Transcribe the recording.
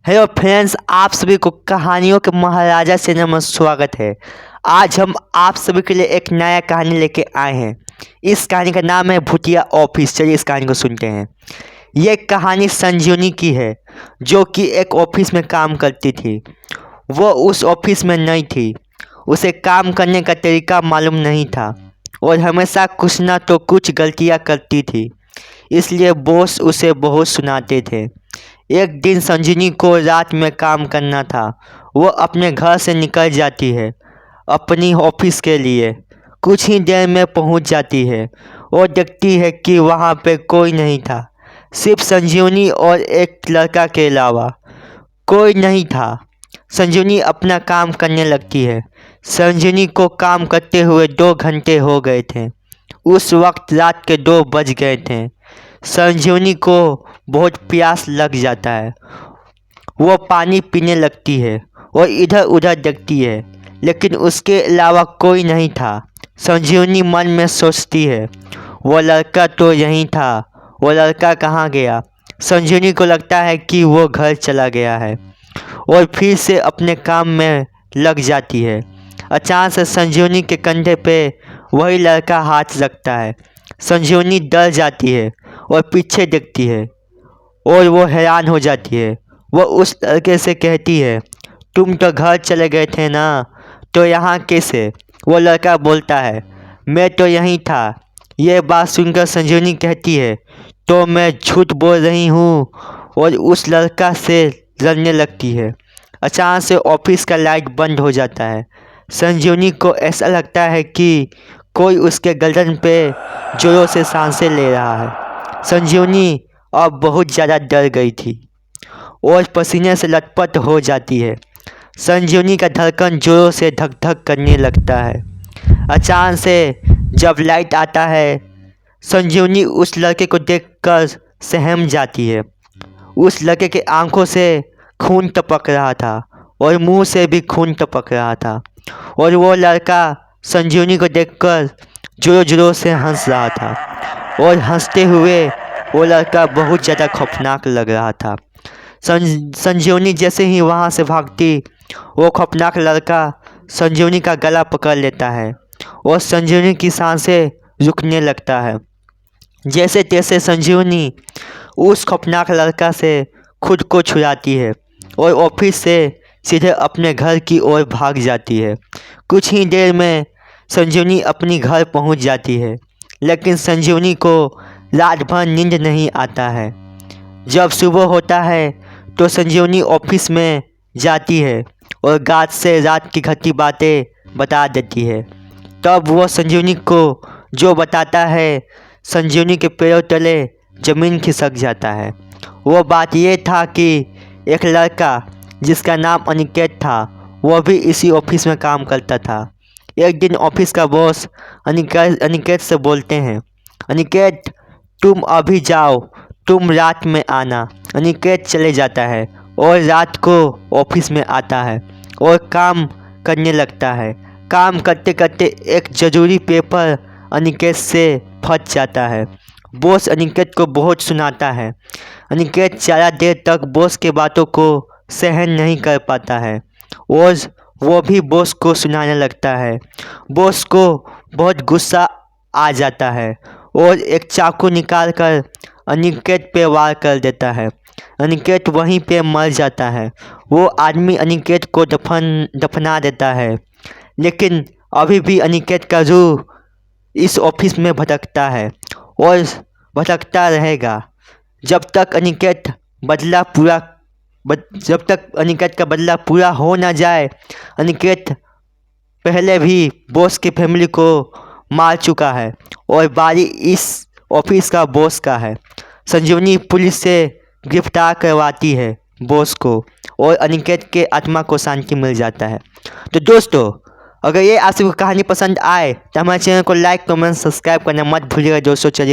Hello friends, आप सभी को कहानियों के महाराजा से नमस्कार। स्वागत है। आज हम आप सभी के लिए एक नया कहानी लेके आए हैं। इस कहानी का नाम है भूतिया ऑफिस। चलिए इस कहानी को सुनते हैं। ये कहानी संजीवनी की है, जो कि एक ऑफिस में काम करती थी। वो उस ऑफिस में नई थी, उसे काम करने का तरीका मालूम नहीं था और हमेशा कुछ ना तो कुछ गलतियाँ करती थी। इसलिए बॉस उसे बहुत सुनाते थे। एक दिन संजीवनी को रात में काम करना था। वो अपने घर से निकल जाती है अपनी ऑफिस के लिए। कुछ ही देर में पहुंच जाती है और देखती है कि वहां पे कोई नहीं था, सिर्फ संजीवनी और एक लड़का के अलावा कोई नहीं था। संजीवनी अपना काम करने लगती है। संजीवनी को काम करते हुए 2 घंटे हो गए थे। उस वक्त रात के 2 बज गए थे। संजीवनी को बहुत प्यास लग जाता है। वो पानी पीने लगती है और इधर उधर देखती है, लेकिन उसके अलावा कोई नहीं था। संजीवनी मन में सोचती है, वो लड़का तो यहीं था, वो लड़का कहाँ गया। संजीवनी को लगता है कि वो घर चला गया है और फिर से अपने काम में लग जाती है। अचानक से संजीवनी के कंधे पे वही लड़का हाथ रखता है। संजीवनी डर जाती है और पीछे देखती है और वो हैरान हो जाती है। वो उस लड़के से कहती है, तुम तो घर चले गए थे ना, तो यहाँ कैसे। वो लड़का बोलता है, मैं तो यहीं था। ये बात सुनकर संजीवनी कहती है, तो मैं झूठ बोल रही हूँ, और उस लड़का से लड़ने लगती है। अचानक से ऑफिस का लाइट बंद हो जाता है। संजीवनी को ऐसा लगता है कि कोई उसके गर्दन पे जोरों से सांसें ले रहा है। संजीवनी अब बहुत ज़्यादा डर गई थी और पसीने से लथपथ हो जाती है। संजीवनी का धड़कन जोरों से धक धक करने लगता है। अचानक से जब लाइट आता है, संजीवनी उस लड़के को देखकर सहम जाती है। उस लड़के के आंखों से खून टपक रहा था और मुंह से भी खून टपक रहा था, और वो लड़का संजीवनी को देखकर जोरों जोरों से हंस रहा था, और हंसते हुए वो लड़का बहुत ज़्यादा खौफनाक लग रहा था। संजीवनी जैसे ही वहाँ से भागती, वो खौफनाक लड़का संजीवनी का गला पकड़ लेता है और संजीवनी की सांसें रुकने लगता है। जैसे तैसे संजीवनी उस खौफनाक लड़का से खुद को छुड़ाती है और ऑफिस से सीधे अपने घर की ओर भाग जाती है। कुछ ही देर में संजीवनी अपनी घर पहुंच जाती है, लेकिन संजीवनी को रात भर नींद नहीं आता है। जब सुबह होता है तो संजीवनी ऑफिस में जाती है और गार्ड से रात की घटी बातें बता देती है। तब वो संजीवनी को जो बताता है, संजीवनी के पैरों तले ज़मीन खिसक जाता है। वो बात ये था कि एक लड़का जिसका नाम अनिकेत था, वो भी इसी ऑफिस में काम करता था। एक दिन ऑफिस का बॉस अनिकेत से बोलते हैं, अनिकेत तुम अभी जाओ, तुम रात में आना। अनिकेत चले जाता है और रात को ऑफिस में आता है और काम करने लगता है। काम करते करते एक ज़रूरी पेपर अनिकेत से फट जाता है। बॉस अनिकेत को बहुत सुनाता है। अनिकेत ज़्यादा देर तक बॉस के बातों को सहन नहीं कर पाता है और वो भी बॉस को सुनाने लगता है। बॉस को बहुत गुस्सा आ जाता है और एक चाकू निकाल कर अनिकेत पे वार कर देता है। अनिकेत वहीं पे मर जाता है। वो आदमी अनिकेत को दफना देता है, लेकिन अभी भी अनिकेत का रूह इस ऑफिस में भटकता है और भटकता रहेगा जब तक अनिकेत का बदला पूरा हो ना जाए। अनिकेत पहले भी बॉस की फैमिली को मार चुका है और बारी इस ऑफिस का बॉस का है। संजीवनी पुलिस से गिरफ्तार करवाती है बॉस को और अनिकेत के आत्मा को शांति मिल जाता है। तो दोस्तों, अगर ये आप सबको कहानी पसंद आए तो हमारे चैनल को लाइक कमेंट सब्सक्राइब करना मत भूलिएगा दोस्तों। चलिए